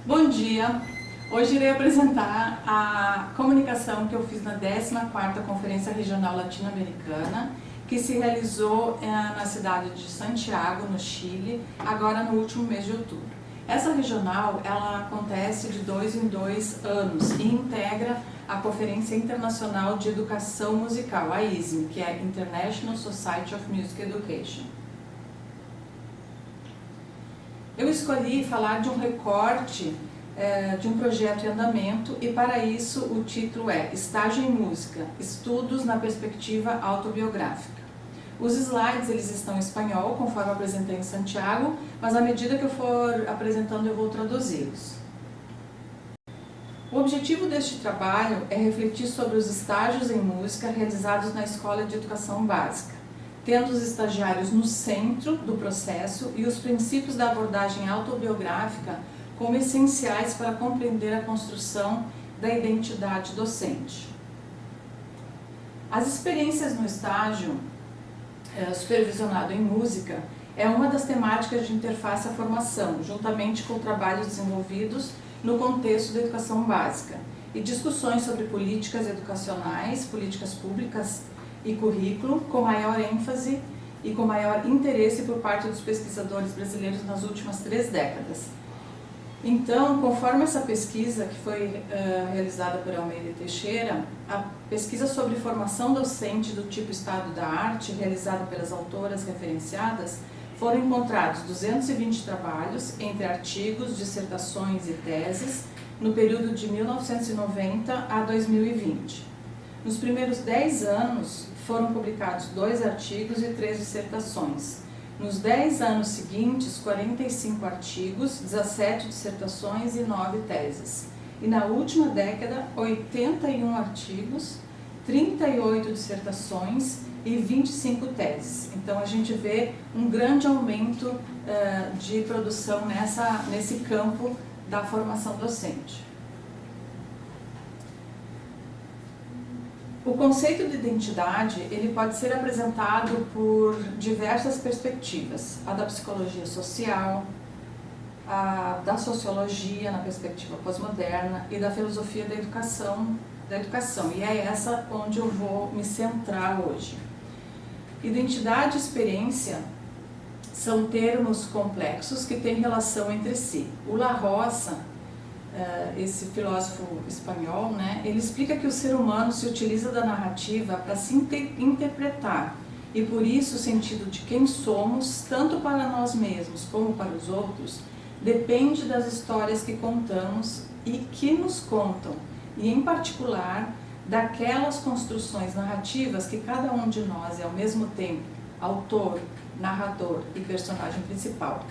Bom dia! Hoje irei apresentar a comunicação que eu fiz na 14ª Conferência Regional Latino-Americana, que se realizou na cidade de Santiago, no Chile, agora no último mês de outubro. Essa regional ela acontece de 2 em 2 anos e integra a Conferência Internacional de Educação Musical, a ISME, que é International Society of Music Education. Eu escolhi falar de um recorte de um projeto em andamento e para isso o título é Estágio em Música, Estudos na Perspectiva Autobiográfica. Os slides eles estão em espanhol, conforme eu apresentei em Santiago, mas à medida que eu for apresentando eu vou traduzi-los. O objetivo deste trabalho é refletir sobre os estágios em música realizados na Escola de Educação Básica, tendo os estagiários no centro do processo e os princípios da abordagem autobiográfica como essenciais para compreender a construção da identidade docente. As experiências no estágio supervisionado em música é uma das temáticas de interface à formação, juntamente com trabalhos desenvolvidos no contexto da educação básica e discussões sobre políticas educacionais, políticas públicas e currículo, com maior ênfase e com maior interesse por parte dos pesquisadores brasileiros nas últimas 3 décadas. Então, conforme essa pesquisa que foi realizada por Almeida e Teixeira, a pesquisa sobre formação docente do tipo Estado da Arte, realizada pelas autoras referenciadas, foram encontrados 220 trabalhos entre artigos, dissertações e teses no período de 1990 a 2020. Nos primeiros 10 anos, foram publicados 2 artigos e 3 dissertações. Nos 10 anos seguintes, 45 artigos, 17 dissertações e 9 teses. E na última década, 81 artigos, 38 dissertações e 25 teses. Então a gente vê um grande aumento de produção nesse campo da formação docente. O conceito de identidade ele pode ser apresentado por diversas perspectivas, a da psicologia social, a da sociologia na perspectiva pós-moderna e da filosofia da educação, e é essa onde eu vou me centrar hoje. Identidade e experiência são termos complexos que têm relação entre si. O La Roça, esse filósofo espanhol, ele explica que o ser humano se utiliza da narrativa para se interpretar e por isso o sentido de quem somos, tanto para nós mesmos como para os outros, depende das histórias que contamos e que nos contam, e em particular daquelas construções narrativas que cada um de nós é ao mesmo tempo autor, narrador e personagem principal.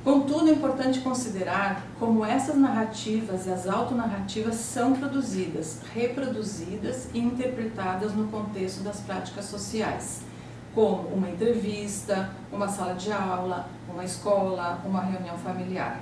Contudo, é importante considerar como essas narrativas e as autonarrativas são produzidas, reproduzidas e interpretadas no contexto das práticas sociais, como uma entrevista, uma sala de aula, uma escola, uma reunião familiar.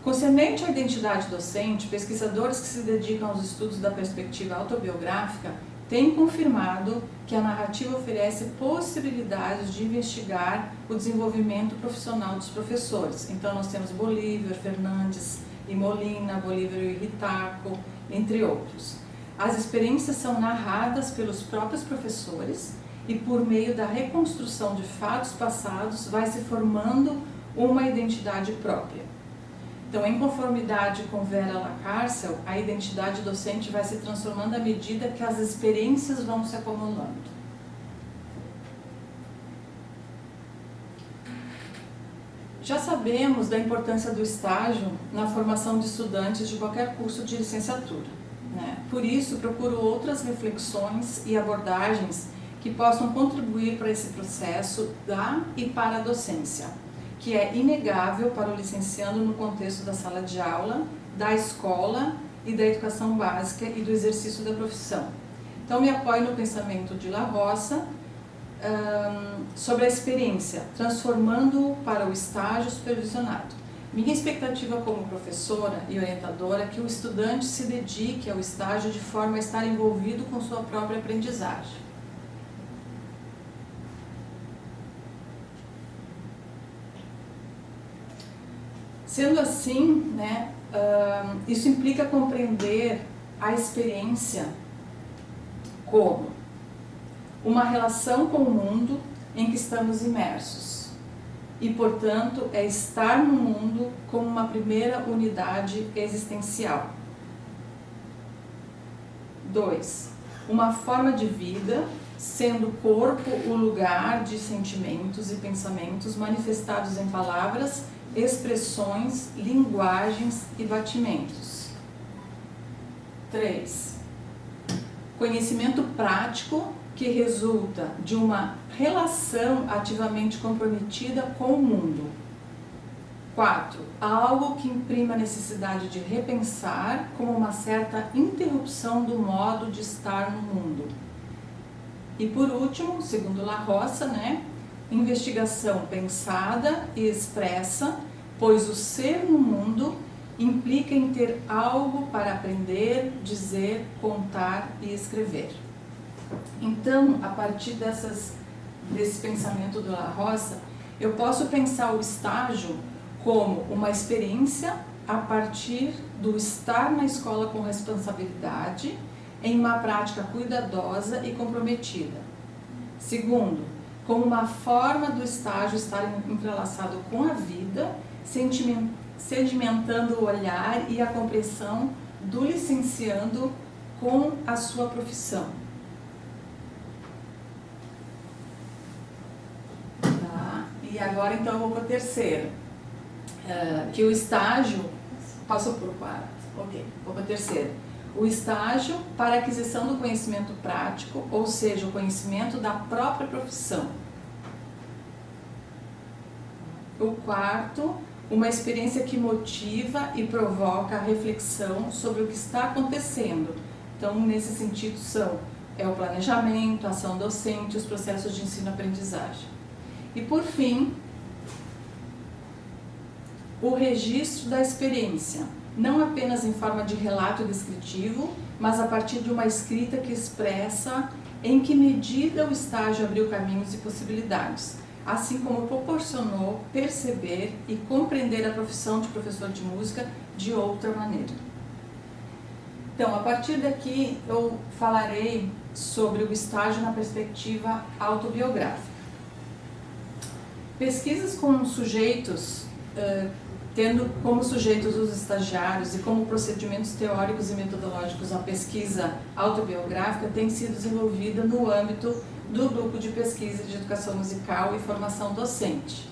Concernente à identidade docente, pesquisadores que se dedicam aos estudos da perspectiva autobiográfica têm confirmado que a narrativa oferece possibilidades de investigar o desenvolvimento profissional dos professores. Então nós temos Bolívar, Fernandes e Molina, Bolívar e Ritaco, entre outros. As experiências são narradas pelos próprios professores e por meio da reconstrução de fatos passados vai se formando uma identidade própria. Então, em conformidade com Vera Lacarcel, a identidade docente vai se transformando à medida que as experiências vão se acumulando. Já sabemos da importância do estágio na formação de estudantes de qualquer curso de licenciatura, Por isso, procuro outras reflexões e abordagens que possam contribuir para esse processo da e para a docência, que é inegável para o licenciando no contexto da sala de aula, da escola e da educação básica e do exercício da profissão. Então, me apoio no pensamento de La Roça sobre a experiência, transformando-o para o estágio supervisionado. Minha expectativa como professora e orientadora é que o estudante se dedique ao estágio de forma a estar envolvido com sua própria aprendizagem. Sendo assim, né, isso implica compreender a experiência como uma relação com o mundo em que estamos imersos e, portanto, é estar no mundo como uma primeira unidade existencial. 2. Uma forma de vida, sendo o corpo o lugar de sentimentos e pensamentos manifestados em palavras, expressões, linguagens e batimentos. 3. Conhecimento prático que resulta de uma relação ativamente comprometida com o mundo. 4. Algo que imprima a necessidade de repensar como uma certa interrupção do modo de estar no mundo. E por último, segundo La Roça, né, investigação pensada e expressa, pois o ser no mundo implica em ter algo para aprender, dizer, contar e escrever. Então, a partir desse pensamento do La Roça, eu posso pensar o estágio como uma experiência a partir do estar na escola com responsabilidade, em uma prática cuidadosa e comprometida. Segundo, como uma forma do estágio estar entrelaçado com a vida, sedimentando o olhar e a compreensão do licenciando com a sua profissão. Tá? E agora então eu vou para o terceiro, que o estágio, passou por quarto, ok, vou para o terceiro. O estágio para aquisição do conhecimento prático, ou seja, o conhecimento da própria profissão. O quarto, uma experiência que motiva e provoca a reflexão sobre o que está acontecendo. Então, nesse sentido, é o planejamento, a ação docente, os processos de ensino-aprendizagem. E, por fim, o registro da experiência, não apenas em forma de relato descritivo, mas a partir de uma escrita que expressa em que medida o estágio abriu caminhos e possibilidades, assim como proporcionou perceber e compreender a profissão de professor de música de outra maneira. Então, a partir daqui eu falarei sobre o estágio na perspectiva autobiográfica. Pesquisas com sujeitos, tendo como sujeitos os estagiários e como procedimentos teóricos e metodológicos a pesquisa autobiográfica tem sido desenvolvida no âmbito do grupo de pesquisa de educação musical e formação docente,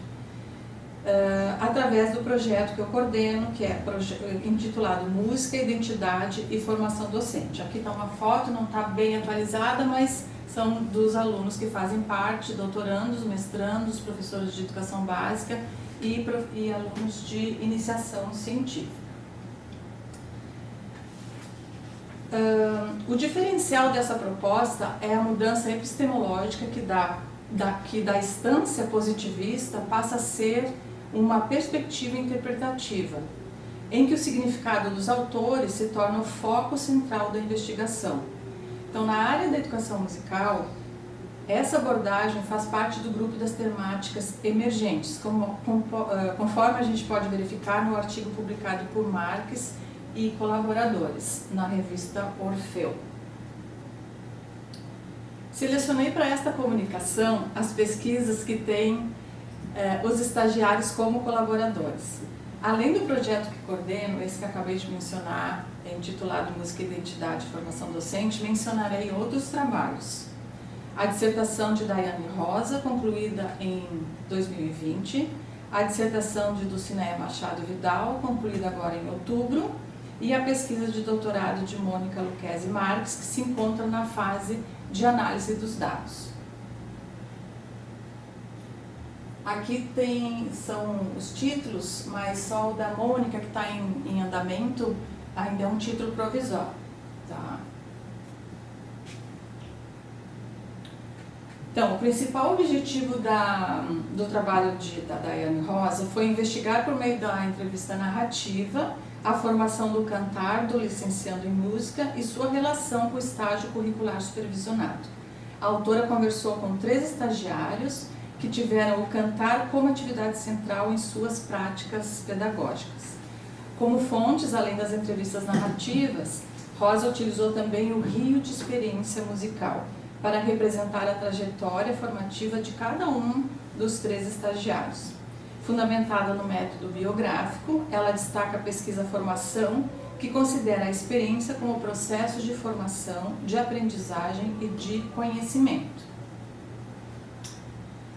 através do projeto que eu coordeno, que é intitulado Música, Identidade e Formação Docente. Aqui está uma foto, não está bem atualizada, mas são dos alunos que fazem parte, doutorandos, mestrandos, professores de educação básica e alunos de iniciação científica. O diferencial dessa proposta é a mudança epistemológica que da instância positivista passa a ser uma perspectiva interpretativa, em que o significado dos autores se torna o foco central da investigação. Então, na área da educação musical, essa abordagem faz parte do grupo das temáticas emergentes, conforme a gente pode verificar no artigo publicado por Marques e colaboradores na revista Orfeu. Selecionei para esta comunicação as pesquisas que têm os estagiários como colaboradores. Além do projeto que coordeno, esse que acabei de mencionar, intitulado Música, Identidade e Formação Docente, mencionarei outros trabalhos. A dissertação de Daiane Rosa, concluída em 2020, a dissertação de Dulcineia Machado Vidal, concluída agora em outubro, e a pesquisa de doutorado de Mônica Lucchesi Marques, que se encontra na fase de análise dos dados. Aqui são os títulos, mas só o da Mônica, que está em andamento, ainda é um título provisório. Tá? Então, o principal objetivo do trabalho da Daiane Rosa foi investigar, por meio da entrevista narrativa, a formação do cantar, do licenciando em música e sua relação com o estágio curricular supervisionado. A autora conversou com 3 estagiários que tiveram o cantar como atividade central em suas práticas pedagógicas. Como fontes, além das entrevistas narrativas, Rosa utilizou também o rio de experiência musical para representar a trajetória formativa de cada um dos 3 estagiários. Fundamentada no método biográfico, ela destaca a pesquisa-formação, que considera a experiência como processo de formação, de aprendizagem e de conhecimento.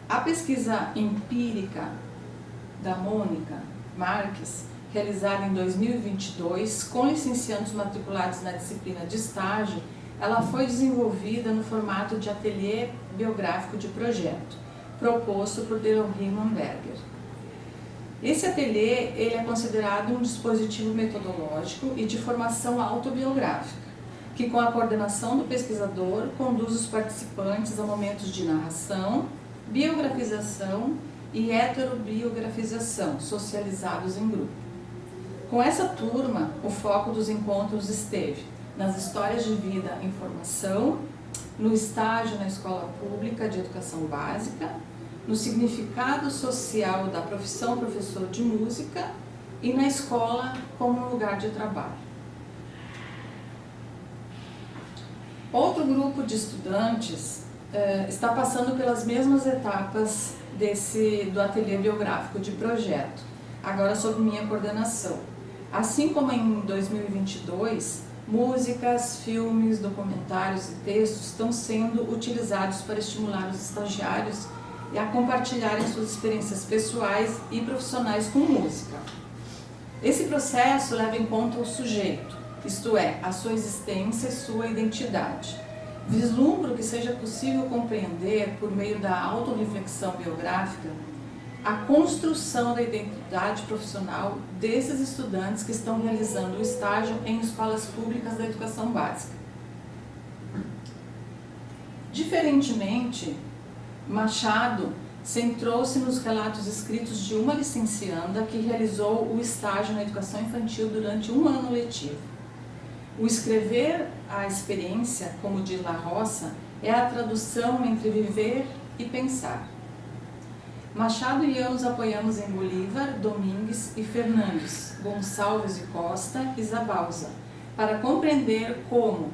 A pesquisa empírica da Mônica Marques, realizada em 2022, com licenciandos matriculados na disciplina de estágio, ela foi desenvolvida no formato de ateliê biográfico de projeto, proposto por Delon Riemanberger. Esse ateliê ele é considerado um dispositivo metodológico e de formação autobiográfica, que com a coordenação do pesquisador conduz os participantes a momentos de narração, biografização e heterobiografização, socializados em grupo. Com essa turma, o foco dos encontros esteve nas histórias de vida em formação, no estágio na escola pública de educação básica, no significado social da profissão professor de música e na escola como lugar de trabalho. Outro grupo de estudantes está passando pelas mesmas etapas do ateliê biográfico de projeto, agora sob minha coordenação. Assim como em 2022, músicas, filmes, documentários e textos estão sendo utilizados para estimular os estagiários a compartilharem suas experiências pessoais e profissionais com música. Esse processo leva em conta o sujeito, isto é, a sua existência e sua identidade. Vislumbro que seja possível compreender, por meio da autorreflexão biográfica, a construção da identidade profissional desses estudantes que estão realizando o estágio em escolas públicas da educação básica. Diferentemente, Machado centrou-se nos relatos escritos de uma licencianda que realizou o estágio na educação infantil durante um ano letivo. O escrever a experiência, como diz La Roça, é a tradução entre viver e pensar. Machado e eu nos apoiamos em Bolívar, Domingues e Fernandes, Gonçalves e Costa e Zabalza, para compreender como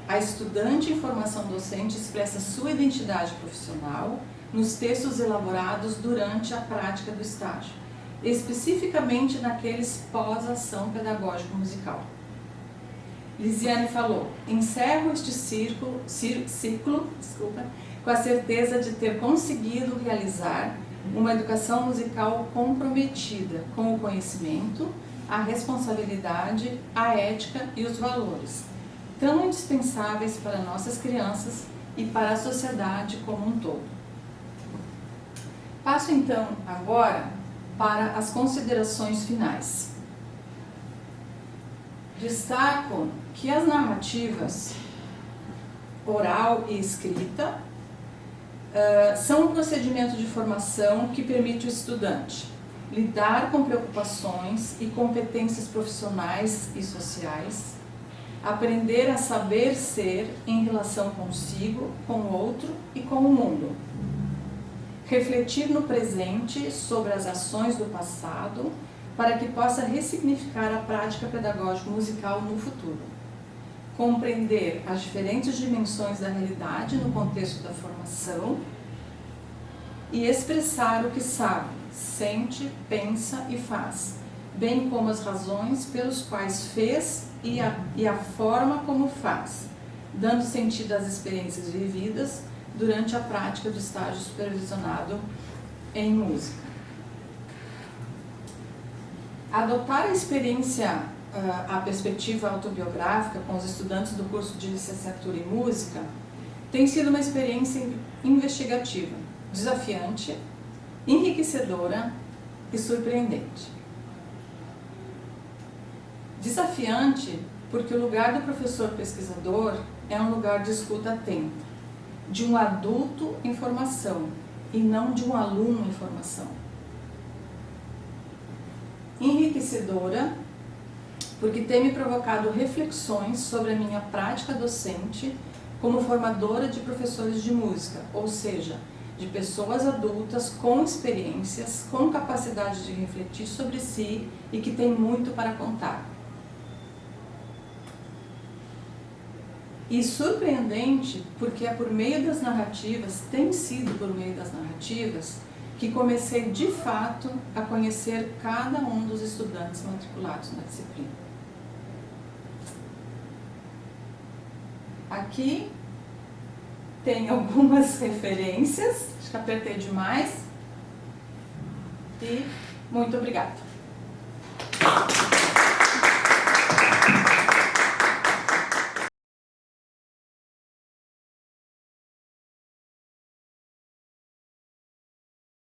a estudante em formação docente expressa sua identidade profissional nos textos elaborados durante a prática do estágio, especificamente naqueles pós-ação pedagógico musical. Lisiane falou: encerro este ciclo com a certeza de ter conseguido realizar uma educação musical comprometida com o conhecimento, a responsabilidade, a ética e os valores, tão indispensáveis para nossas crianças e para a sociedade como um todo. Passo então agora para as considerações finais. Destaco que as narrativas oral e escrita são um procedimento de formação que permite ao estudante lidar com preocupações e competências profissionais e sociais, aprender a saber ser em relação consigo, com o outro e com o mundo, refletir no presente sobre as ações do passado para que possa ressignificar a prática pedagógica musical no futuro, compreender as diferentes dimensões da realidade no contexto da formação e expressar o que sabe, sente, pensa e faz, bem como as razões pelos quais fez e a forma como faz, dando sentido às experiências vividas durante a prática do estágio supervisionado em música. Adotar a experiência, a perspectiva autobiográfica com os estudantes do curso de licenciatura em música tem sido uma experiência investigativa, desafiante, enriquecedora e surpreendente. Desafiante porque o lugar do professor pesquisador é um lugar de escuta atenta, de um adulto em formação e não de um aluno em formação. Enriquecedora porque tem me provocado reflexões sobre a minha prática docente como formadora de professores de música, ou seja, de pessoas adultas com experiências, com capacidade de refletir sobre si e que tem muito para contar. E surpreendente, porque é por meio das narrativas, tem sido por meio das narrativas, que comecei de fato a conhecer cada um dos estudantes matriculados na disciplina. Aqui tem algumas referências, acho que apertei demais, e muito obrigada.